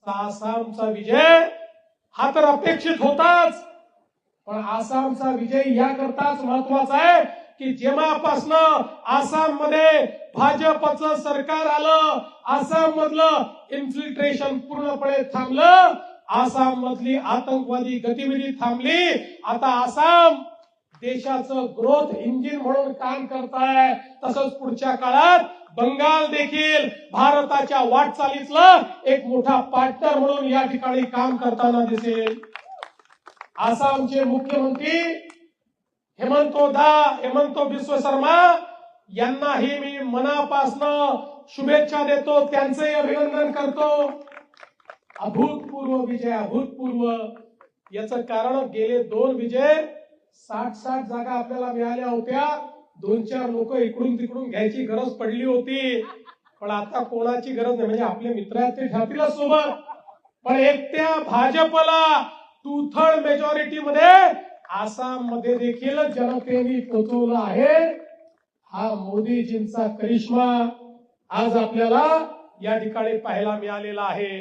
आसामचा विजय हा तर अपेक्षित होताच, पण आसामचा विजय याकरताच महत्वाचा आहे की जेव्हापासनं आसाम मध्ये भाजपचं सरकार आलं, आसाम मधलं इन्फिल्ट्रेशन पूर्णपणे थांबलं, आसाम मधली आतंकवादी गतिविधी थांबली. आता आसाम देशाचं ग्रोथ इंजिन म्हणून काम करताय. तसंच पुढच्या काळात बंगाल देखील भारताच्या वाटचालीतला एक मोठा पार्टनर म्हणून या ठिकाणी काम करताना दिसेल. आसामचे मुख्यमंत्री हेमंत बिस्व शर्मा यांनाही मी मनापासून शुभेच्छा देतो, त्यांचंही अभिनंदन करतो. अभूतपूर्व विजय, अभूतपूर्व. याचं कारण गेले 2 विजय 60 जागा आपल्याला मिळाल्या होत्या. 2-4 लोक इकडून तिकडून घ्यायची गरज पडली होती, पण आता कोणाची गरज नाही. म्हणजे आपले मित्र आहेत ते ठरतीलच सोबत, पण एकट्या भाजपला 2/3 मेजॉरिटी मध्ये आसाम मध्ये देखील जनतेने पोचवलं आहे. हा मोदीजींचा करिश्मा आज आपल्याला या ठिकाणी पाहायला मिळालेला आहे.